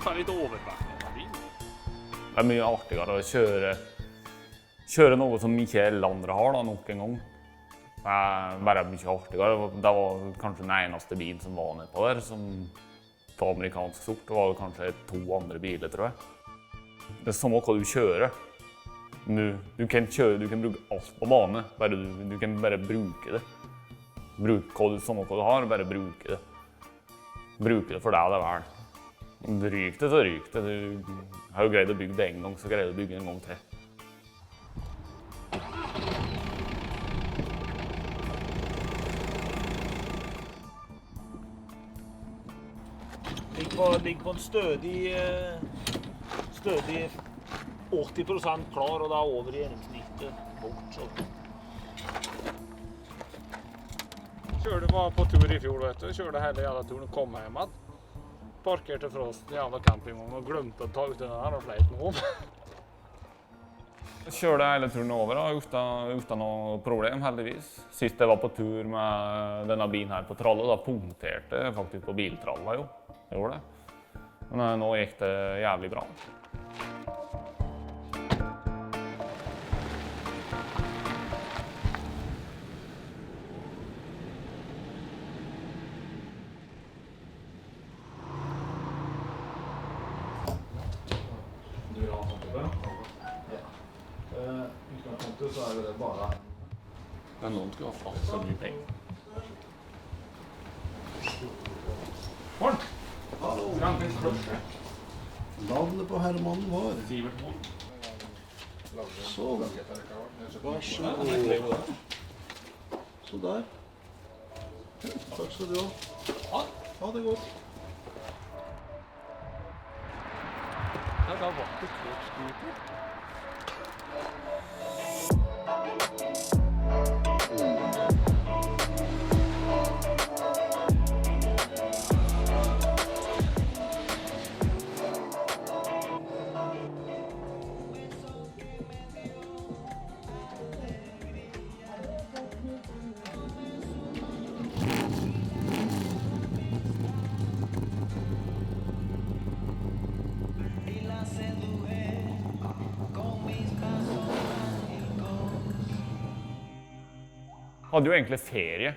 fan lite overvärmning. Det er mye artigere å kjøre noe som ikke alle andre har da, nok en gang. Det er bare mye artigere. Det var kanskje den eneste bilen som var nede på der, som på amerikansk sort. Det var kanskje 2 andre biler, tror jeg. Det er samme hva du kjører. Du kan bruke alt på bane, du kan bare bruke det. Samme hva du har, bare bruke det. Bruke det for deg det er vel. Om det ryker det, så ryker det. Du har jo greid å bygge det en gang, så greier du å bygge en gang til. Ligger på en stødig 80% klar, og det er over i gjennomsnittet bort. Så. Kjørte bare på tur i fjor, vet du. Kjørte hele jævla turen og kom hjem igjen. Parkerte fra oss den jævla campingvognen og glemte å ta ut den her og fleit med om. Kjørte hele turen over uten noe problem, heldigvis. Sist jeg var på tur med denne bilen her på tralle, da punkterte jeg faktisk på biltralla jo. Jeg gjorde det. Men nå gikk det jævlig bra. Du vil ha sånt på det? Ja. Utgangspunktet så er jo det bare... Men noen skulle ha fått så mye penger. Morn! Hallo! Frankens kløsje. Navnet på herremannen var... Sivert Moen. Så, vær så god. Så der. Ja, takk skal du ha. Ha det godt. Det var vakkert skoter. Hadde jo egentlig ferie,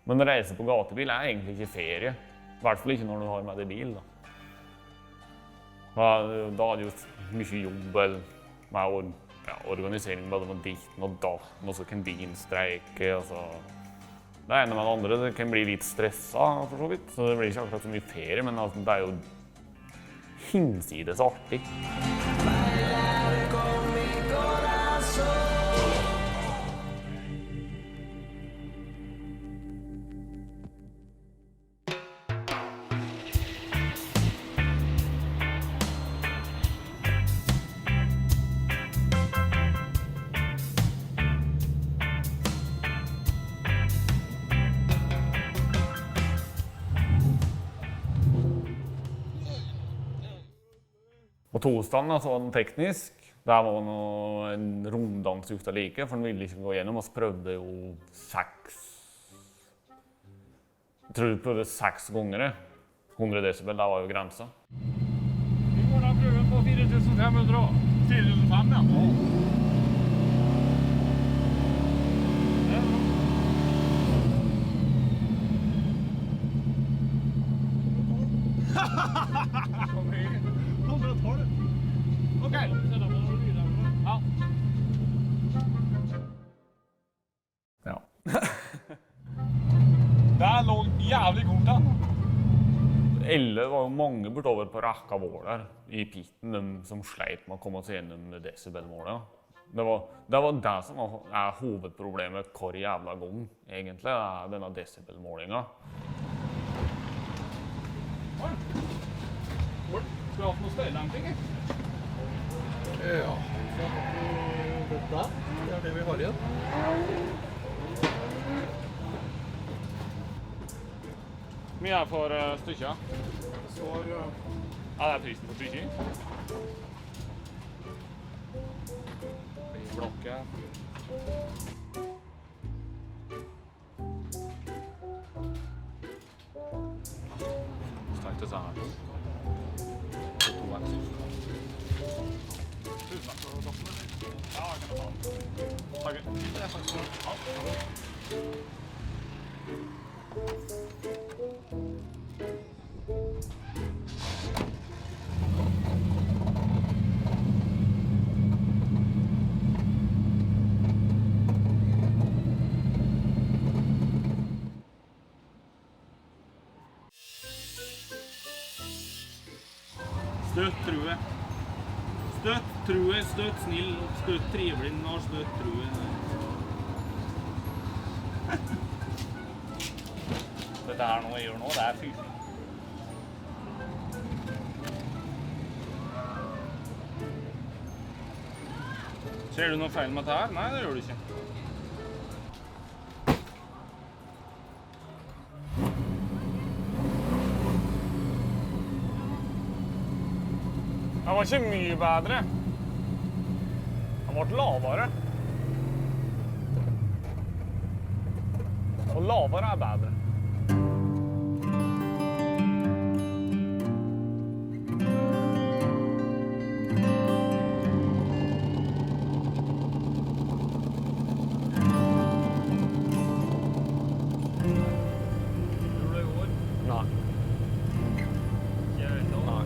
men å reise på gatebil er egentlig ikke ferie. I hvert fall ikke når du har med deg bil. Da er det jo mye jobb med organisering både med ditten og datten, og så kan bilen streike. Det ene med det andre, det kan bli litt stresset for så vidt, så det blir ikke akkurat så mye ferie, men altså, det er jo hinsides artig. På torsdagen så var den teknisk. Der var en runddans ute like, for den ville ikke gå gjennom. Vi prøvde jo 6... Jeg tror vi prøvde 6 ganger. 100 decibel, der var jo grensa. Vi må da prøve på 4500. 4500, ja. Kom igjen. 112. Ok. Ja. Ja. Det lå jævlig kort da. Elle var jo mange bortover på rekka vår der, i pitten, de som sleit med å komme seg gjennom decibelmålet. Det var det som er hovedproblemet hver jævla gang, egentlig, er denne decibelmålingen. Skal du ha noe støydemping? Ja. Dette er det vi har igjen. Mye er for stykker? Så Ja, det er prisen på stykker. Blokke. Så tenkte jeg sånn her. Takker. Det er faktisk bra. Støtt, true. Støtt, true, støtt, snill, støtt, trivelig, når støtt, true. Dette her nå jeg gjør nå, det er fyrt. Ser du noe feil med dette her? Nei, det gjør du ikke. Det var ikke mye bedre. Den ble lavere. Og lavere er bedre. Tror du det går? Nei. Ikke helt nå? Nei.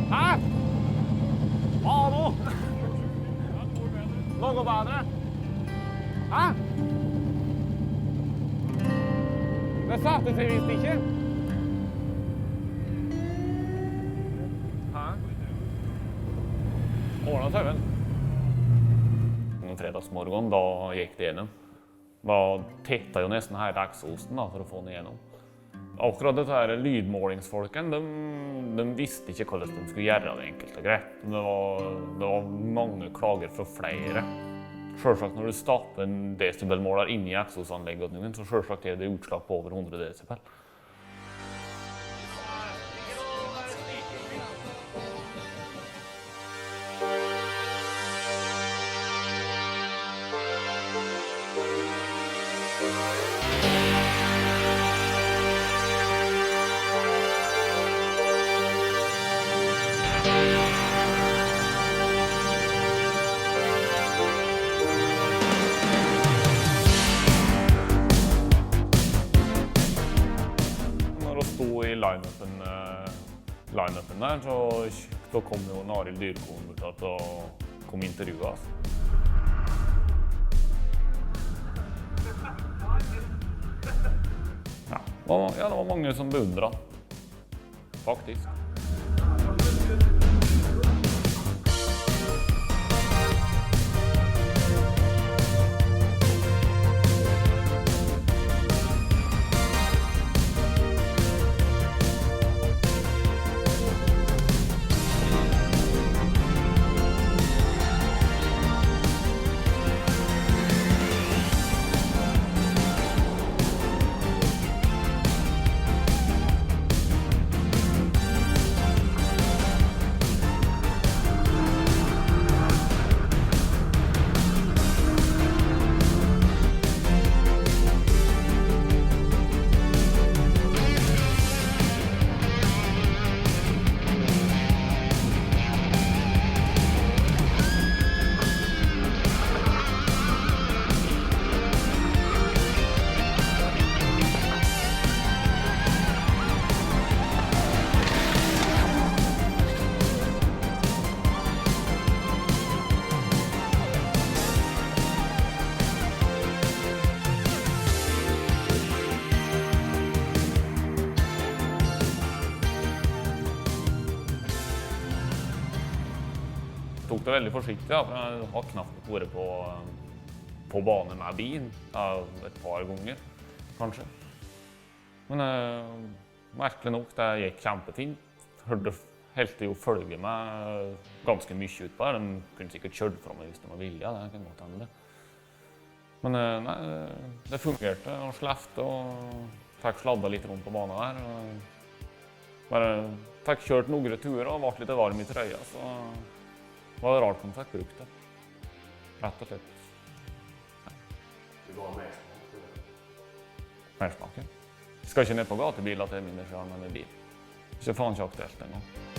Hæ? Hallo? Noe bedre? Hæ? Det satte seg visst ikke. Hæ? Ordnet seg vel. En fredagsmorgen, da gikk det gjennom. Da tettet jo nesten hele eksosten da, for å få den igjennom. Akkurat dette her lydmålingsfolken, de visste ikke hvordan de skulle gjøre det enkelt og greit. Det var mange klager fra flere. Selvsagt når du stapper en decibelmåler inn i eksosanlegget, så selvsagt er det utslag på over 100 decibel. Line-upen der, så kom jo Arild Dyrkoen ut til å komme intervjuet oss. Ja, det var mange som beundret han, faktisk. Tok det veldig forsiktig, for jeg har knapt vært på bane med bil et par ganger, kanskje. Men merkelig nok, det gikk kjempefint. Helt jo følge meg ganske mye ut på her. De kunne sikkert kjørt fra meg hvis de var villige, det kan godt hende det. Men nei, det fungerte og slefte og fikk sladda litt rundt på banen her. Bare fikk kjørt noen turer og ble litt varm i trøya, så var det rart om jeg fikk brukt det. Rett og slett. du har mersmak til det? Mersmak, ja. Skal ikke ned på gatebiler til mindre sjarm med bil. Ikke faen ikke aktuelt engang.